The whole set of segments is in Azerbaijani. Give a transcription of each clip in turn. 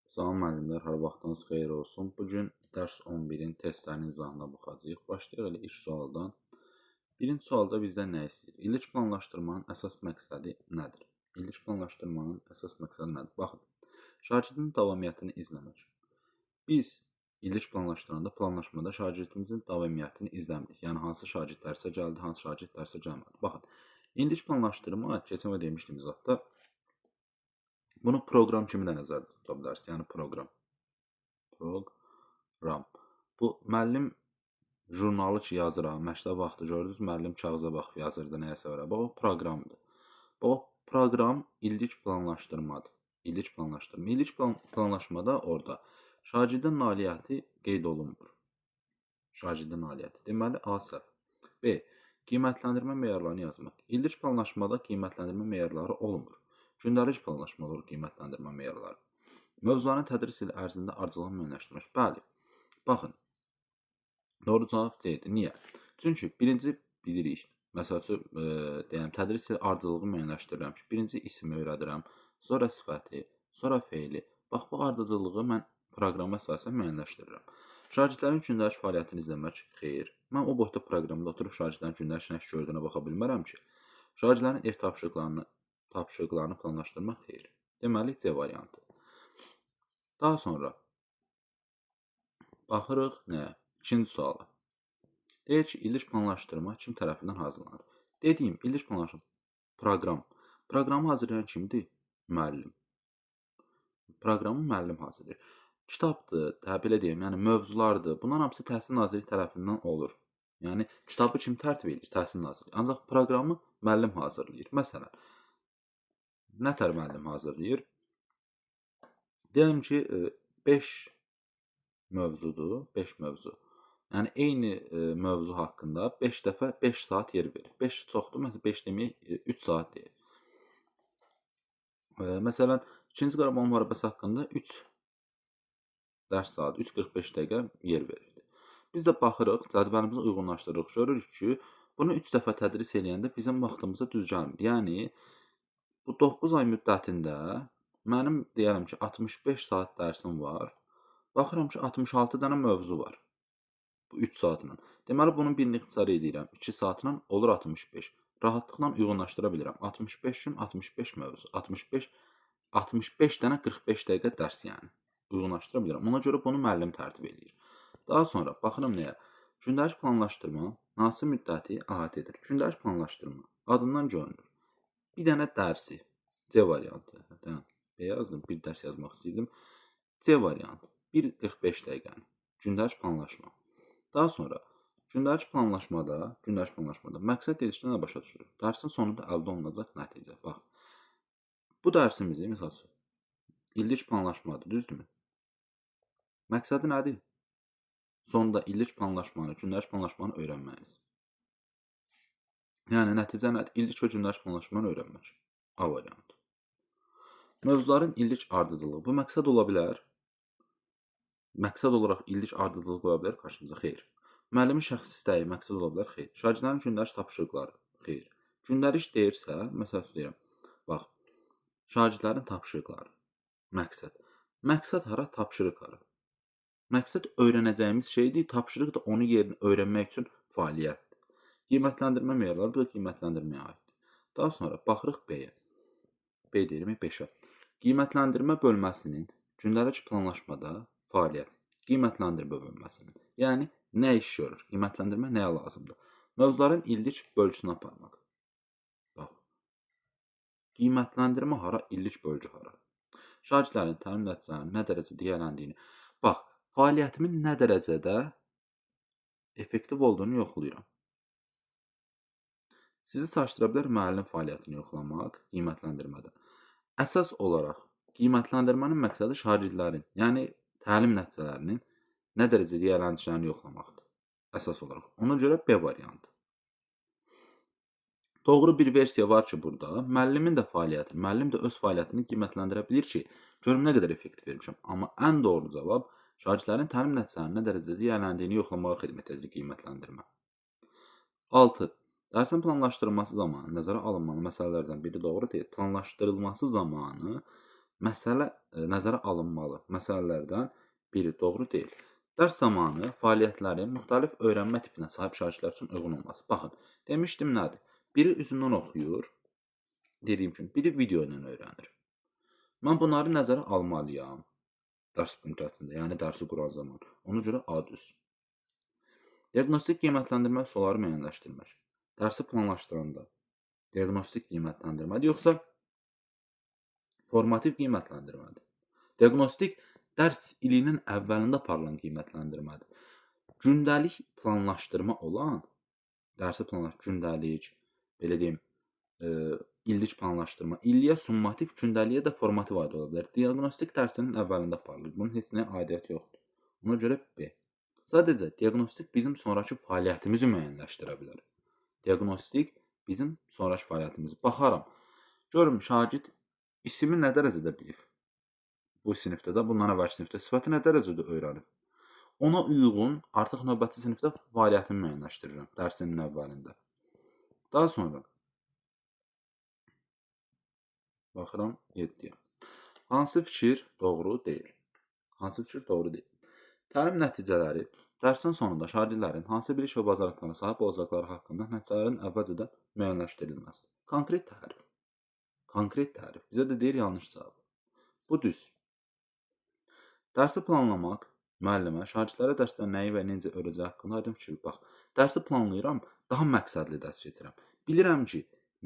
Salam müəllimlər, hər vaxtınız xeyir olsun. Bugün dərs 11-in testlərinin izahına baxacağıq. Başlayaq elə ilk sualdan. Birinci sualda bizdən nə istəyir? İllik planlaşdırmanın əsas məqsədi nədir? İllik planlaşdırmanın əsas məqsədi nədir? Baxın, şagirdin davamiyyətini izləmək. Biz illik planlaşdıranda, planlaşmada şagirdimizin davamiyyətini izləmirik. Yəni, hansı şagird dərsə gəldi, hansı şagird dərsə gəlmədi. Baxın, illik planlaşdırma, keçən və demişdim izahda, bunu proqram kimi də nəzərdə tuta bilərsiniz. Yəni, proqram. Bu, müəllim jurnalı ki yazıram, məktəb vaxtı gördünüz, müəllim kağıza baxıb yazırdı, nəyəsə var. Bax, o proqramdır. Bax, o proqram illik planlaşdırmadır. İllik planlaşdırma. İllik planlaşmada orada şagirdin nailiyyəti qeyd olunmur. Şagirdin nailiyyəti. Deməli, A səhv. B. Qiymətləndirmə meyarlarını yazmaq. İllik planlaşmada qiymətləndirmə meyarları olmur. Gündəlik planlaşmada olur qiymətləndirmə meyarları. Mövzuların tədris ili ərzində ardıcıllığını müəyyənləşdirmək. Bəli. Baxın. Doğru cavab C-dir. Niyə? Çünki birinci bilirik. Məsəl üçün, deyəm, tədris ili ardıcıllığı müəyyənləşdirirəm ki, birinci ismi öyrədirəm, sonra sifəti, sonra feili. Bax, bu ardıcıllığı mən proqrama əsasən müəyyənləşdirirəm. Şagirdlərin gündəlik fəaliyyətini izləmək xeyir. Mən o boyda proqramda oturub şagirdlərin gündəlik nə iş gördüyünə baxa bilmərəm ki, şagirdlərin ev tapşırıqlarını planlaşdırmaq xeyir. Deməli, C variantı. Daha sonra baxırıq nəyə? İkinci suala. Deyək ki, illik planlaşdırma kim tərəfindən hazırlanır? Dediyim, illik planlaşdırma proqram. Proqramı hazırlayan kimdir? Müəllim. Proqramı müəllim hazırlayır. Kitabdır, belə deyim, yəni mövzulardır. Bunların hamısı Təhsil Nazirliyi tərəfindən olur. Yəni, kitabı kim tərtib edir? Təhsil Nazirliyi. Ancaq proqramı müəllim hazırlayır. Məsələn, nətər müəllim hazırlayır? Deyəm ki, 5 mövzudur, 5 mövzu. Yəni, eyni mövzu haqqında 5 dəfə 5 saat yer verir. 5 çoxdur, məsələn, 5 demək 3 saat deyir. Məsələn, 2-ci Qarabağ müharibəsi haqqında 3 dərs saat, 3:45 dəqiqə yer verirdi. Biz də baxırıq, cədvəlimizi uyğunlaşdırırıq, görürük ki, bunu 3 dəfə tədris eləyəndə bizim vaxtımıza düz gəlmir. Yəni, bu 9 ay müddətində mənim deyərəm ki, 65 saat dərsim var. Baxıram ki, 66 dənə mövzu var. Bu 3 saatla. Deməli, bunun birini ixtisar edirəm. 2 saatla olur 65. Rahatlıqla uyğunlaşdıra bilirəm. 65 gün 65 mövzu. 65 dənə 45 dəqiqə dərs yəni. Uyğunlaşdıra bilirəm. Ona görə bunu müəllim tərtib edir. Daha sonra baxıram nəyə? Gündəlik planlaşdırma hansı müddəti əhatə edir? Gündəlik planlaşdırma adından görünür. Bir dənə dərsi. C variantı. B yazdım. Bir dərs yazmaq istəyirdim. C variantı. 1:45 dəqiqəni. Gündəlik planlaşma. Daha sonra gündəlik planlaşmada məqsəd dedikdə nə başa düşürük? Dərsin sonunda əldə olunacaq nəticə. Bax, bu dərsimizi, məsəl üçün, illik planlaşmadır, düzdürmü? Məqsədi nədir? Sonunda illik planlaşmanı, gündəlik planlaşmanı öyrənməniz. Yəni, nəticə nədir? İllik və gündəlik planlaşmanı öyrənmək. A variantı. Mövzuların illik ardıcılığı. Bu məqsəd ola bilər. Məqsəd olaraq illik ardıcılıq ola bilər qarşımıza? Xeyr. Müəllimin şəxsi istəyi məqsəd ola bilər? Xeyr. Şagirdlərin gündəlik tapşırıqları? Xeyr. Gündəlik deyirsə, məsəl üçün deyirəm, bax, şagirdlərin tapşırıqları, məqsəd. Məqsəd hara, tapşırıq hara? Məqsəd öyrənəcəyimiz şeydir, tapşırıq da onu yerini öyrənmək üçün fəaliyyətdir. Qiymətləndirmə meyarları, bu da qiymətləndirməyə aiddir. Daha sonra baxırıq B-yə. B deyirik 5-ə. Qiymətləndirmə bölməsinin gündəlik planlaşmada fəaliyyət. Qiymətləndirmə bölməsinin. Yəni, nə iş görür? Qiymətləndirmə nəyə lazımdır? Mövzuların illik bölgüsünü aparmaq. Bax. Qiymətləndirmə hara, illik bölgü hara? Şagirdlərin təlim nəticələrinin nə dərəcədə yiyələndiyini. Bax, fəaliyyətimin nə dərəcədə effektiv olduğunu yoxlayıram. Sizi çaşdıra bilər müəllim fəaliyyətini yoxlamaq qiymətləndirmədə. Əsas olaraq qiymətləndirmənin məqsədi şagirdlərin, yəni təlim nəticələrinin nə dərəcədə yiyələndiklərini yoxlamaqdır. Əsas olaraq. Ona görə B variantı. Doğru bir versiya var ki, burada müəllimin də fəaliyyəti, müəllim də öz fəaliyyətini qiymətləndirə bilir ki, görüm nə qədər effektiv vermişəm. Amma ən doğru cavab şagirdlərin təlim nəticələrinin nə dərəcədə yiyələndiyini yoxlamağa xidmət edir qiymətləndirmə. 6. Dərsin planlaşdırılması zamanı nəzərə alınmalı məsələlərdən biri doğru deyil. Planlaşdırılması zamanı Məsələ nəzərə alınmalı məsələlərdən biri doğru deyil. Dərs zamanı fəaliyyətlərin müxtəlif öyrənmə tipinə sahib şagirdlər üçün uyğun olması. Baxın, demişdim nədir? Biri üzündən oxuyur, dediyim kimi, biri video ilə öyrənir. Mən bunları nəzərə almalıyam dərs müddətində, yəni dərsi quran zaman. Ona görə A düz. Diaqnostik qiymətləndirmə üsulları müəyyənləşdirmək. Dərsi planlaşdıranda diaqnostik qiymətləndirmədir, yoxsa formativ qiymətləndirmədir. Diaqnostik dərs ilinin əvvəlində aparılan qiymətləndirmədir. Gündəlik planlaşdırma olan, dərsi gündəlik, belə deyim, illik planlaşdırma, illiyə summativ, gündəliyə də formativ aid ola bilər. Diaqnostik dərsinin əvvəlində aparılır. Bunun heç nəyə aidiyyəti yoxdur. Ona görə B. Sadəcə diaqnostik bizim sonrakı fəaliyyətimizi müəyyənləşdirə bilər. Diaqnostik bizim sonrakı fəaliyyətimizi. Baxaram, görüm şagird ismi nə dərəcədə bilib? Bu sinifdə də, bundan əvvəlki sinifdə sifəti nə dərəcədə öyrənib? Ona uyğun artıq növbəti sinifdə fəaliyyətimi müəyyənləşdirirəm dərsinin əvvəlində. Daha sonra baxıram 7-yə. Hansı fikir doğru deyil? Hansı fikir doğru deyil? Təlim nəticələri dərsin sonunda şagirdlərin hansı bilik və bacarıqlara sahib olacaqları haqqında nəticələrin əvvəlcədən müəyyənləşdirilməsidir. Konkret tərif. Konkret tərif. Bizə də deyir yanlış cavab. Bu düz. Dərsi planlamaq müəllimə şagirdlərə dərsdə nəyi və necə öyrədəcəyi haqqında aydın fikir. Bax, dərsi planlayıram, daha məqsədli dərs keçirəm. Bilirəm ki,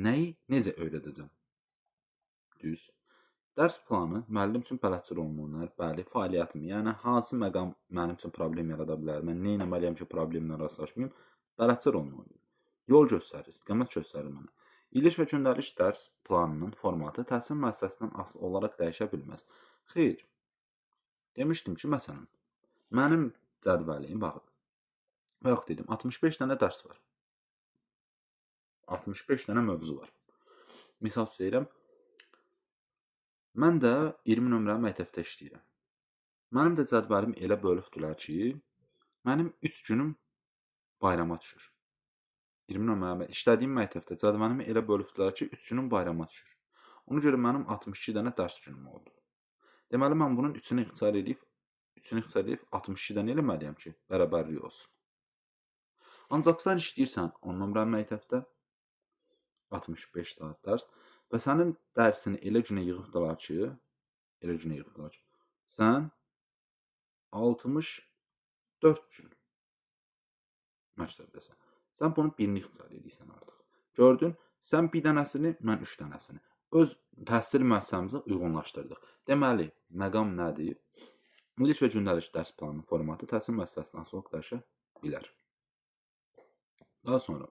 nəyi necə öyrədəcəm. Düz. Dərs planı müəllim üçün bələdçil olunur. Bəli, fəaliyyətimi, yəni hansı məqam mənim üçün problem yarada bilər, mən nə etməliyəm ki, problemlə rastlaşmayım, bələdçil olunur. Yol göstərir, istiqamət göstərir mənə. İllik və gündəlik dərs planının formatı təhsil müəssisəsindən asılı olaraq dəyişə bilməz. Xeyr. Demişdim ki, məsələn, mənim cədvəlim, baxın, bayaq dedim, 65 dənə dərs var. 65 dənə mövzu var. Misal söyləyirəm, mən də 20 nömrəli məktəbdə işləyirəm. Mənim də cədvəlim elə bölübdülər ki, mənim 3 günüm bayrama düşür. 20 nömrəli işlədiyim məktəbdə cədvəlimi elə bölübdülər ki, 3 günüm bayrama düşür. Ona görə mənim 62 dənə dərs günüm oldu. Deməli, mən bunun 3-ünü ixtisar edib 62 dənə eləməliyəm ki, bərabərlik olsun. Ancaq sən işləyirsən 10 nömrəli məktəbdə 65 saat dərs və sənin dərsini elə günə yığıbdılar ki, sən 64 gün məktəbdəsən. Sən bunun birini ixtisar edirsən artıq. Gördün, sən bir dənəsini, mən 3 dənəsini öz təhsil müəssisəmizə uyğunlaşdırdıq. Deməli, məqam nədir? İllik və gündəlik dərs planının formatı təhsil müəssisəsindən asılı dəyişə bilər. Daha sonra,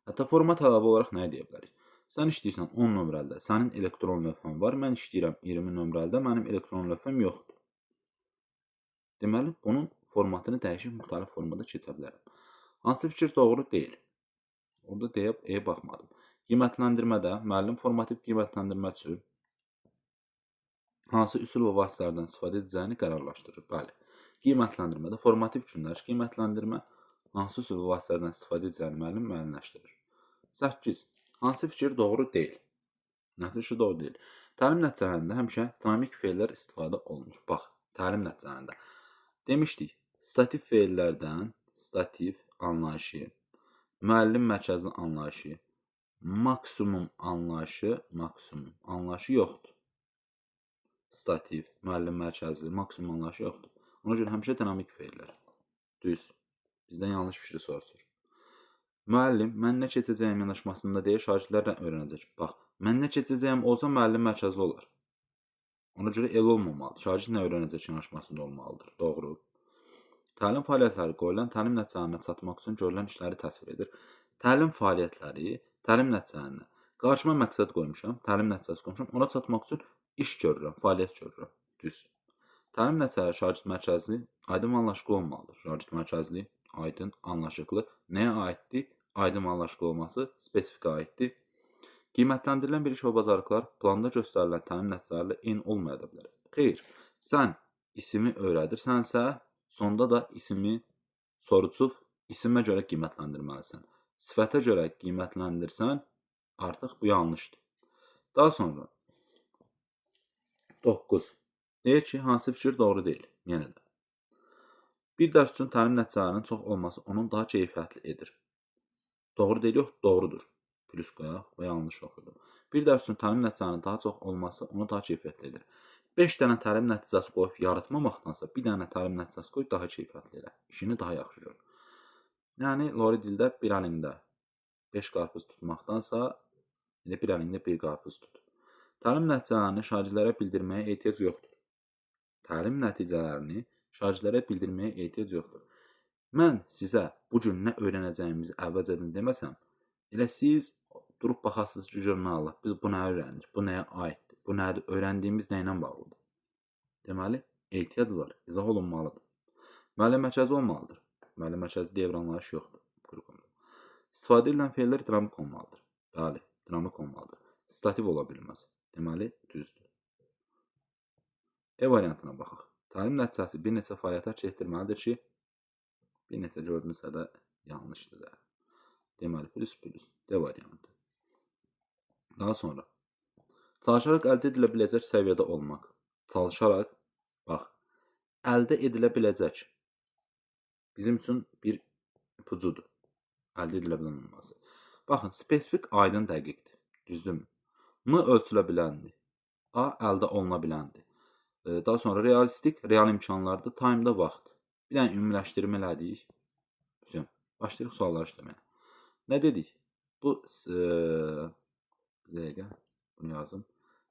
hətta format əlavə olaraq nə deyə bilərik? Sən işləyirsən 10 nömrəlidə, sənin elektron lövhən var, mən işləyirəm 20 nömrəlidə, mənim elektron lövhəm yoxdur. Deməli, bunun formatını dəyişib müxtəlif formada keçə bilərəm. Hansı fikir doğru deyil? Orada deyə baxmadım. Qiymətləndirmədə müəllim formativ qiymətləndirmə üçün hansı üsul və vasitələrdən istifadə edəcəyini qərarlaşdırır. Bəli. Qiymətləndirmədə formativ gündəlik qiymətləndirmə hansı üsul və vasitələrdən istifadə edəcəyini müəllim müəyyənləşdirir. 8. Hansı fikir doğru deyil? Hansı fikir doğru deyil? Təlim nəticələrində həmişə dinamik fe'llər istifadə olunur. Bax, təlim nəticələrində demişdik, stativ fe'llərdən stativ anlayışı, müəllim mərkəzli anlayışı, maksimum anlayışı yoxdur. Stativ, müəllim mərkəzli, maksimum anlayışı yoxdur. Ona görə həmişə dinamik fe'llər. Düz. Bizdən yanlış fikri soruşur. Müəllim, mən nə keçəcəyim yanaşmasında deyə şagirdlərlə öyrənəcək. Bax, mən nə keçəcəyim olsa müəllim mərkəzli olar. Ona görə el olmamalıdır. Şagird nə öyrənəcək yanaşmasında olmalıdır. Doğru. Təlim fəaliyyətləri qoyulan təlim nəticələrinə çatmaq üçün görülən işləri təsvir edir. Təlim fəaliyyətləri təlim nəticələrinə qarşıma məqsəd qoymuşam, təlim nəticəsi qoymuşam, ona çatmaq üçün iş görürəm, fəaliyyət görürəm. Düz. Təlim nəticələri şagird mərkəzli, aydın və anlaşıqlı olmalıdır. Şagird mərkəzli, aydın, anlaşıqlı. Nəyə aiddir? Aydın və anlaşıqlı olması spesifikə aiddir. Qiymətləndirilən bilik və bacarıqlar planda göstərilən təlim nəticələrlə eyni olmaya da bilər. Xeyr, sən ismi öyrədirsənsə, sonda da ismi soruçub isimə görə qiymətləndirməlisən. Sifətə görə qiymətləndirsən, artıq bu yanlışdır. Daha sonra 9. Deyək ki, hansı fikir doğru deyil? Yenə də. Bir dərs üçün təlim nəticələrinin çox olması onun daha keyfiyyətli edir. Doğru deyil, yox, doğrudur. Plus qoyaq və yanlış oxudum. Bir dərs üçün təlim nəticələrinin daha çox olması onu daha keyfiyyətli edir. 5 dənə təlim nəticəsi qoyub yaratmamaqdansa, bir dənə təlim nəticəsi qoyub daha keyfiyyətli elə. İşini daha yaxşı gör. Yəni, Lori dildə bir əlində 5 qarpız tutmaqdansa, bir əlində 1 qarpız tut. Təlim nəticələrini şagirdlərə bildirməyə ehtiyac yoxdur. Təlim nəticələrini şagirdlərə bildirməyə ehtiyac yoxdur. Mən sizə bu gün nə öyrənəcəyimizi əvvəlcədən deməsəm, elə siz durub baxasınız ki, jurnala, biz bu nəyi öyrəndik, bu nəyə aiddir, bu nədir, öyrəndiyimiz nə ilə bağlıdır. Deməli, ehtiyac var, izah olunmalıdır. Müəllim mərkəzi olmalıdır. Müəllim mərkəzi deyə bir anlayış yoxdur qrupunda. İstifadə edilən fe'llər dinamik olmalıdır. Bəli, dinamik olmalıdır. Stativ ola bilməz. Deməli, düzdür. E variantına baxaq. Təlim nəticəsi bir neçə fəaliyyətə çəkdirməlidir ki, bir neçə gördünüzsə də yanlışdır da. Deməli, plus. D variantı. Daha sonra, çalışaraq əldə edilə biləcək səviyyədə olmaq. Çalışaraq, bax, əldə edilə biləcək bizim üçün bir ipucudur. Əldə edilə bilən olması. Baxın, spesifik aydın dəqiqdir. Düzdürmü? M ölçülə biləndir. A əldə oluna biləndir. Daha sonra realistik, real imkanlardır. Time-da vaxt. Bir dənə ümumiləşdirmə elədik. Başlayırıq suallar işləməyə. Nə dedik? Bu dəqiqə, bunu yazım.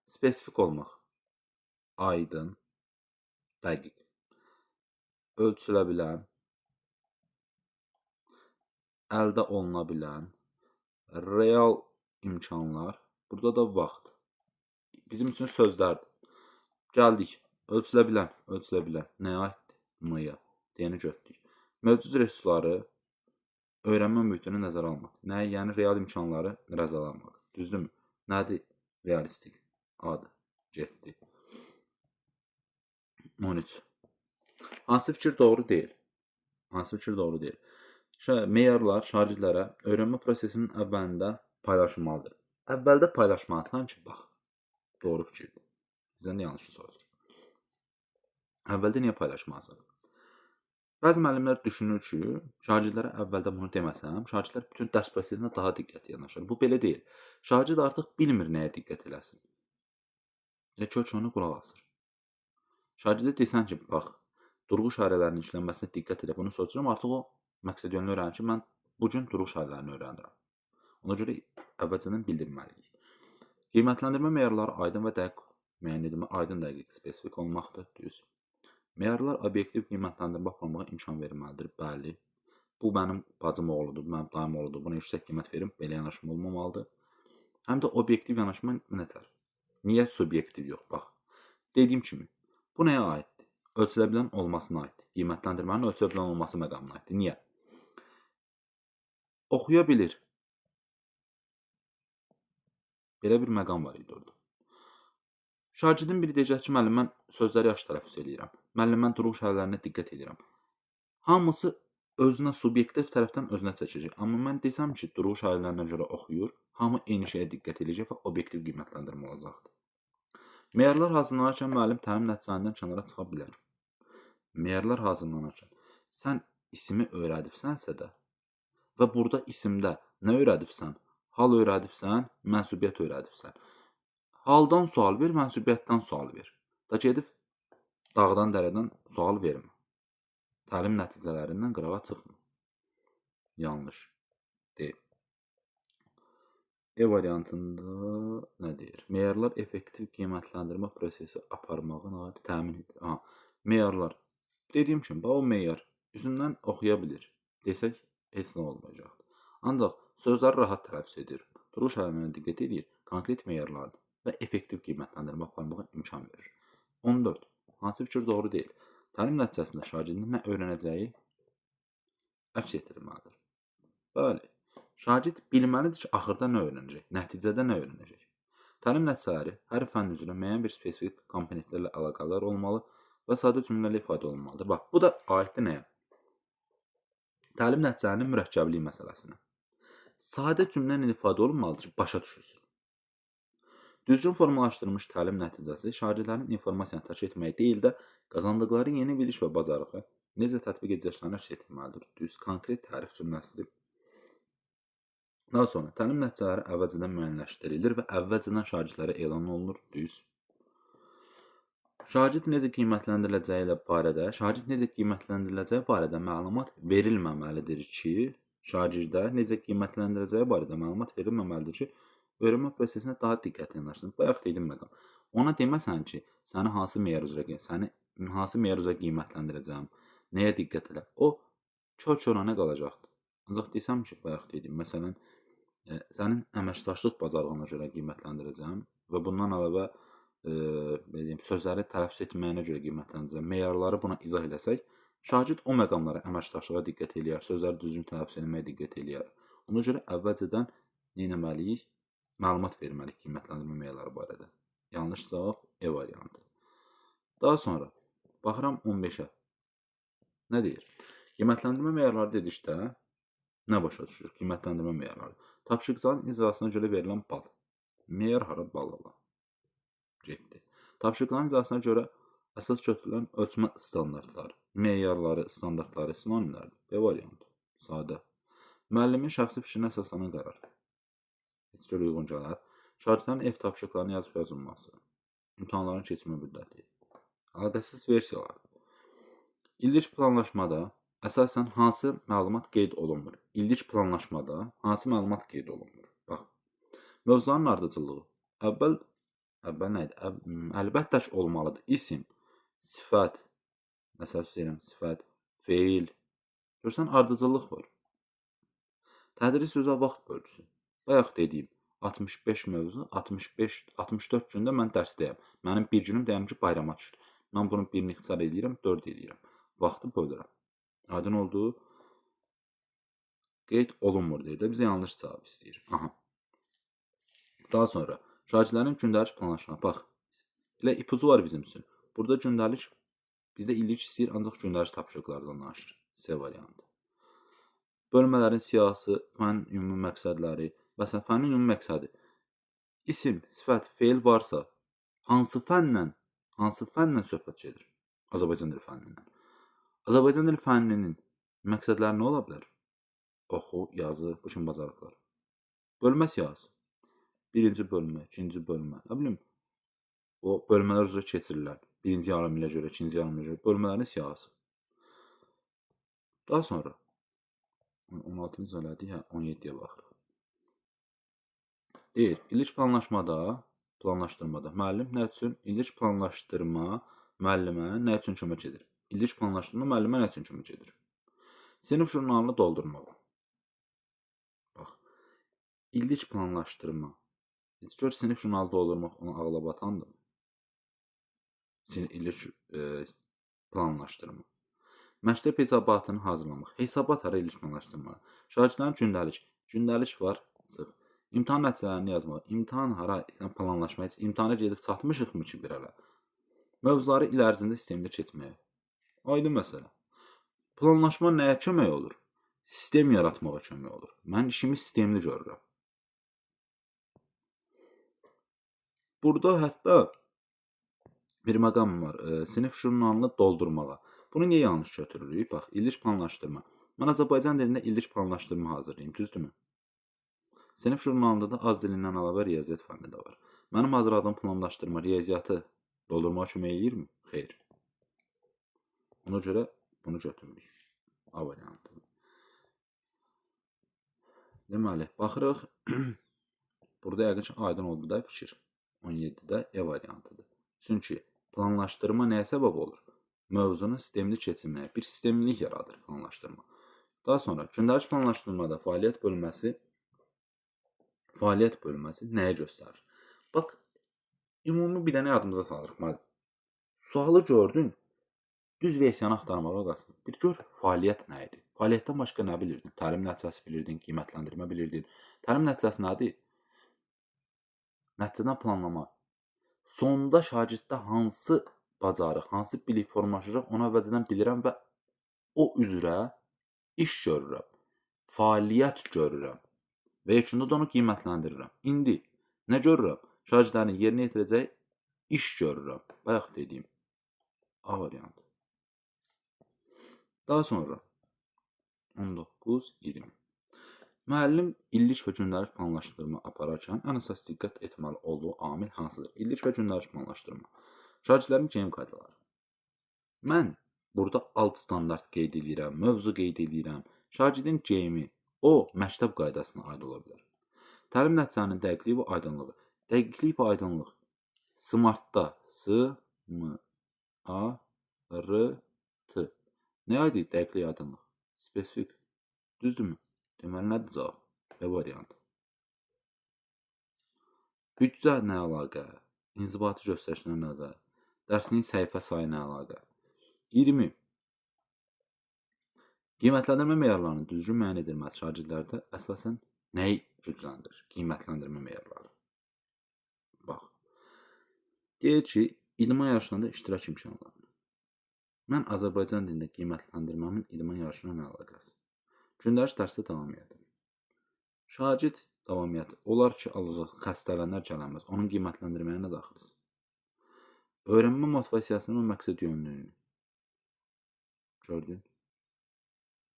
Spesifik olmaq. Aydın, dəqiq. Ölçülə bilən, əldə oluna bilən, real imkanlar, burada da vaxt. Bizim üçün sözlərdir. Gəldik. Ölçülə bilən. Nəyə aiddir? M-ya. Deyəni götürdük. Mövcud resursları öyrənmə mühitini nəzərə almaq. Nəyə? Yəni real imkanları nəzərə almaq. Düzdürmü? Nədir? Realistik. A-dır. Getdi. 13. Hansı fikir doğru deyil? Meyarlar şagirdlərə öyrənmə prosesinin əvvəlində paylaşılmalıdır. Əvvəldə paylaşmalısan ki, bax, doğru fikirdir. Bizdən də yanlış soruşur. Əvvəldə niyə paylaşmalısan? Bəzi müəllimlər düşünür ki, şagirdlərə əvvəldə bunu deməsəm, şagirdlər bütün dərs prosesinə daha diqqətli yanaşır. Bu belə deyil. Şagird artıq bilmir nəyə diqqət eləsin. Elə kök ona qulaq asır. Şagirdə desən ki, bax, durğu işarələrinin işlənməsinə diqqət elə, bunu soruşuram, artıq o məqsədyönlü öyrənir ki, mən bugün durğu işarələrini öyrənirəm. Ona görə əvvəlcədən bildirməliyik. Qiymətləndirmə meyarları aydın və dəqiq müəyyən edilmə, aydın dəqiq, spesifik olmaqdır, düz. Meyarlar obyektiv qiymətləndirmə aparmağa imkan verməlidir, bəli. Bu mənim bacım oğludur, mənim dayım oğludur, buna yüksək qiymət verim, belə yanaşma olmamalıdır. Həm də obyektiv yanaşma nətər? Niyə subyektiv yox? Bax, dediyim kimi, bu nəyə aiddir? Ölçülə bilən olmasına aiddir. Qiymətləndirmənin ölçülə bilən olması məqamına aiddir. Niyə? Oxuya bilir. Belə bir məqam var idi orada. Şagirdin biri deyəcək ki, müəllim, mən sözləri yaxşı tələffüz edirəm. Müəllim, mən durğu işarələrinə diqqət edirəm. Hamısı özünə subyektiv tərəfdən özünə çəkəcək. Amma mən desəm ki, durğu işarələrinə görə oxuyur, hamı eyni şeyə diqqət edəcək və obyektiv qiymətləndirmə olacaqdır. Meyarlar hazırlanarkən müəllim təlim nəticələrindən kənara çıxa bilər. Meyarlar hazırlanarkən sən ismi öyrədibsənsə də və burada isimdə nə öyrədibsən? Hal öyrədibsən, mənsubiyyət öyrədibsən. Haldan sual ver, mənsubiyyətdən sual ver. Da gedib dağdan, dərədən sual vermə. Təlim nəticələrindən qırağa çıxma. Yanlış deyil. E variantında nə deyir? Meyarlar effektiv qiymətləndirmə prosesi aparmağın aid təmin edir. Meyarlar. Dediyim kimi, o meyar üzündən oxuya bilir. Desək, heç nə olmayacaqdır. Ancaq sözləri rahat tələffüz edir. Durğu işarələrinə diqqət edir. Konkret meyarlardır və effektiv qiymətləndirmə aparmağa imkan verir. 14. Hansı fikir doğru deyil? Təlim nəticəsində şagirdin nə öyrənəcəyi əks etdirilməlidir. Bəli, şagird bilməlidir ki, axırda nə öyrənəcək, nəticədə nə öyrənəcək. Təlim nəticələri hər fənn üzrə müəyyən bir spesifik komponentlərlə əlaqədar olmalı və sadə cümlələ ifadə olunmalıdır. Bax, bu da aiddir nəyə? Təlim nəticələrinin mürəkkəbliyi məsələsinə. Sadə cümlə ilə ifadə olunmalıdır ki, başa düşülsün. Düzgün formalaşdırılmış təlim nəticəsi şagirdlərin informasiyanı təşkil etmək deyil də, qazandıqları yeni biliş və bacarığı necə tətbiq edəcəklərini əks etdirməlidir. Düz, konkret tərif cümləsidir. Daha sonra təlim nəticələri əvvəlcədən müəyyənləşdirilir və əvvəlcədən şagirdlərə elan olunur. Düz. Şagird necə qiymətləndiriləcəyi barədə məlumat verilməməlidir ki, öyrənmə prosesinə daha diqqətli yanaşsın. Bayaq dediyim məqam. Ona deməsən ki, səni hansı meyar üzrə qiymətləndirəcəm, nəyə diqqət elə. O kör-körənə qalacaqdır. Ancaq desəm ki, bayaq dediyim, məsələn, sənin əməkdaşlıq bacarığına görə qiymətləndirəcəm və bundan əlavə sözləri tələffüz etməyinə görə qiymətləndirəcəm. Meyarları buna izah eləsək, şagird o məqamlara, əməkdaşlığa diqqət eləyər, sözləri düzgün tələffüz etməyə diqqət eləyər. Ona görə əvvəlcədən nə etməliyik? Məlumat verməliyik qiymətləndirmə meyarları barədə. Yanlış cavab E variantı. Daha sonra baxıram 15-ə. Nə deyir? Qiymətləndirmə meyarları dedikdə nə başa düşürük? Qiymətləndirmə meyarları. Tapşırıqların icrasına görə verilən bal. Meyar hara balala? Getdi. Tapşırıqların icrasına görə əsas götürülən ölçmə standartları, meyarları, standartları sinonimlərdir. B variantı. Sadə. Müəllimin şəxsi fikrinə əsaslanan qərar. Heç görə uyğun gələr. Şagirdlərin ev tapşırıqlarını yazıb yazılması. İmtahanların keçmə müddəti. Əlaqəsiz versiyalar. İllik planlaşmada əsasən hansı məlumat qeyd olunmur? İllik planlaşmada hansı məlumat qeyd olunmur? Bax. Mövzuların ardıcıllığı. Əvvəl nə idi? Əlbəttə ki, olmalıdır. İsim, sifət, məsəl üçün sifət, feil. Görsən ardıcıllıq var. Tədris üzrə vaxt bölgüsü. Bayaq dediyim 65 mövzu, 64 gündə mən dərsdəyəm. Mənim bir günüm deyəm ki, bayrama düşdü. Mən bunu birini ixtisar edirəm, 4 edirəm. Vaxtı bölürəm. Aydın oldu? Qeyd olunmur deyə də bizə yanlış cavab istəyir. Aha. Daha sonra şagirdlərin gündəlik planlaşma. Bax, elə ipucu var bizim üçün. Burada gündəlik bizdə illik istəyir, ancaq gündəlik tapşırıqlardan danışır. C variantı. Bölmələrin siyahısı, fənnin ümumi məqsədləri və fənnin ümumi məqsədi. İsim, sifət, feil varsa, hansı fəndən söhbət gedir? Azərbaycan dili fənnindən. Azərbaycan dili fənninin məqsədləri nə ola bilər? Oxu, yazı, bu kimi bacarıqlar. Bölmə siyahısı. Birinci bölmə, ikinci bölmə, nə bilim, o bölmələr üzrə keçirirlər. Birinci yarım ilə görə, ikinci yarım ilə görə. Bölmələrin siyahısı. Daha sonra 16-cı elədik, 17-yə baxırıq. Deyir, illik planlaşdırmada müəllim nə üçün illik planlaşdırma müəllimə nə üçün kömək edir? İllik planlaşdırma müəllimə nə üçün kömək edir? Sinif jurnalını doldurmağa. Bax, illik planlaşdırma. Heç gör sinif jurnalı doldurmaq ona ağla batandır. İllik planlaşdırma. Məktəb hesabatını hazırlamaq. Hesabat hara illik planlaşdırma. Şagirdlərin gündəlik var, sıx. İmtahan nəticələrini yazmaq. İmtahan hara planlaşma. İmtahana gedib çatmışıqmı ki, bir ələ? Mövzuları il ərzində sistemdə keçməyə. Aydın məsələ. Planlaşma nəyə kömək olur? Sistem yaratmağa kömək olur. Mən işimi sistemli görürəm. Burada hətta bir məqam var. Sinif jurnalını doldurmağa. Bunu niyə yanlış götürürük? Bax, illik planlaşdırma. Mən Azərbaycan dilində illik planlaşdırma hazırlayayım, düzdürmü? Sinif jurnalında da az dilindən əlavə riyaziyyat fənni də var. Mənim hazırladığım planlaşdırma riyaziyyatı doldurmağa kömək edirmi? Xeyr. Ona görə bunu götürürük. A variantı. Deməli, baxırıq. Burada yəqin ki, aydın oldu da fikir. 17-də E variantıdır. Çünki planlaşdırma nəyə səbəb olur? Mövzunun sistemli keçirməyə, bir sistemlilik yaradır planlaşdırma. Daha sonra gündəlik planlaşdırmada fəaliyyət bölməsi nəyə göstərir? Bax, ümumi bir dənə yadımıza salırıq. Sualı gördün, düz versiyanı axtarmağa qalsın. Bir gör, fəaliyyət nə idi? Fəaliyyətdən başqa nə bilirdin? Təlim nəticəsi bilirdin, qiymətləndirmə bilirdin. Təlim nəticəsi nədir? Nəticədən planlama. Sonda şagirddə hansı bacarıq, hansı bilik formalaşacaq, onu əvvəlcədən bilirəm və o üzrə iş görürəm, fəaliyyət görürəm və yekunda da onu qiymətləndirirəm. İndi nə görürəm? şagirdlərin yerinə yetirəcəyi iş görürəm. Bayaq dediyim A variantı. Daha sonra 19-20. Müəllim illik və gündəlik planlaşdırma apararkən ən əsas diqqət etməli olduğu amil hansıdır? İllik və gündəlik planlaşdırma. Şagirdlərin geyim qaydaları. Mən burada alt standart qeyd edirəm, mövzu qeyd edirəm. Şagirdin geyimi o məktəb qaydasına aid ola bilər. Təlim nəticələrinin dəqiqliyi və aydınlığı. Dəqiqlik və aydınlıq. Smartda S-M-A-R-T. Nəyə aid dəqiqlik, aydınlıq? Spesifik. Düzdürmü? Deməli, nədir cavab? B variantı. Büdcə nə əlaqə? İnzibati göstərişlə nə əlaqə? Dərsinin səhifə sayı nə əlaqə? 20. Qiymətləndirmə meyarlarının düzgün müəyyən edilməsi şagirdlərdə əsasən nəyi gücləndirir? Qiymətləndirmə meyarları. Bax. Deyir ki, idman yarışlarında iştirak imkanları. Mən Azərbaycan dilində qiymətləndirməmin idman yarışına nə əlaqəsi? Gündəlik dərsdə davamiyyəti. Şagird davamiyyəti. Olar ki, xəstələnər gələnməz. Onun qiymətləndirməyə nə daxildir? Öyrənmə motivasiyasını və məqsəd yönlülüyünü. Gördün?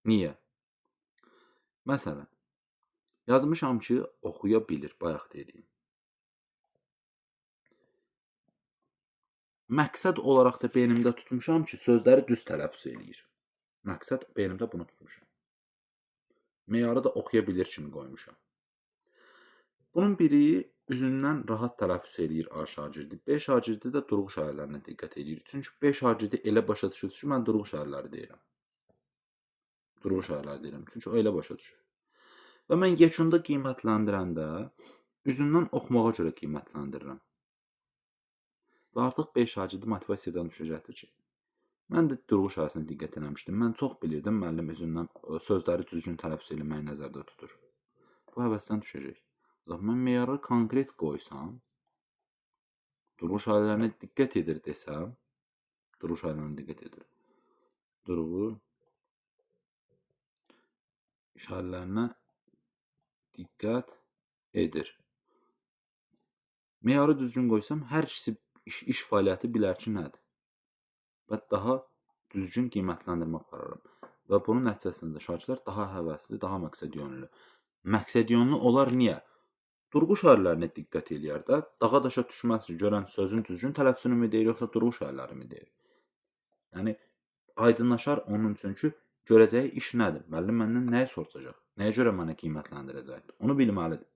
Niyə? Məsələn, yazmışam ki, oxuya bilir, bayaq dediyim. Məqsəd olaraq da beynimdə tutmuşam ki, sözləri düz tələffüz eləyir. Məqsəd beynimdə bunu tutmuşam. Meyarı da oxuya bilir kimi qoymuşam. Bunun biri üzündən rahat tələffüz eləyir A şagirdi. B şagirdi də durğu şairlərinə diqqət eləyir. Çünki B şagirdi elə başa düşür ki, mən durğu şairləri deyirəm. Durğu şairləri deyirəm. Çünki o elə başa düşür. Və mən yekunda qiymətləndirəndə üzündən oxumağa görə qiymətləndirirəm. Və artıq B şagirdi motivasiyadan düşəcəkdir ki, mən də durğu şairinə diqqət eləmişdim. Mən çox bilirdim, müəllim özündən sözləri düzgün tələffüz eləməyi nəzərdə tutur. Bu həvəsdən düşəcək. Mən meyarı konkret qoysam, durğu şairlərinə diqqət edir desəm, durğu şairlərinə diqqət edir. Durğu şairlərinə diqqət edir. Meyarı düzgün qoysam, hər ikisi iş fəaliyyəti bilər ki, nədir? Və daha düzgün qiymətləndirmə apararam. Və bunun nəticəsində şagirdlər daha həvəsli, daha məqsəd yönlü. Məqsəd yönlü olar niyə? Durğu şairlərinə diqqət eləyər də, dağa daşa düşməz ki, görən sözün düzgün tələffüzünü mü deyir, yoxsa durğu şairləri mi deyir? Yəni, aydınlaşar onun üçün ki, görəcəyi iş nədir? Müəllim məndən nəyi soracaq? Nəyə görə mənə qiymətləndirəcək? Onu bilməlidir.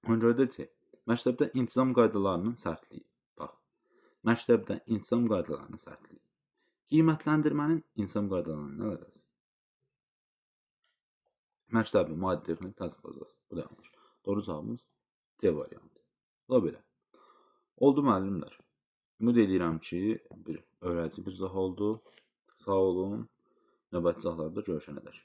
Ona görə də ki, məktəbdə intizam qaydalarının sərtliyi. Bax, məktəbdə intizam qaydalarının sərtliyi. Qiymətləndirmənin intizam qaydalarının nə əlaqəsi? Məktəbli maddi texnik təhsil bazası. Bu da yanlış. Doğru cavabımız C variantı. Bu da belə. Oldu müəllimlər. Ümid edirəm ki, bir öyrədici bir izah oldu. Sağ olun. Növbəti izahlarda görüşənədək.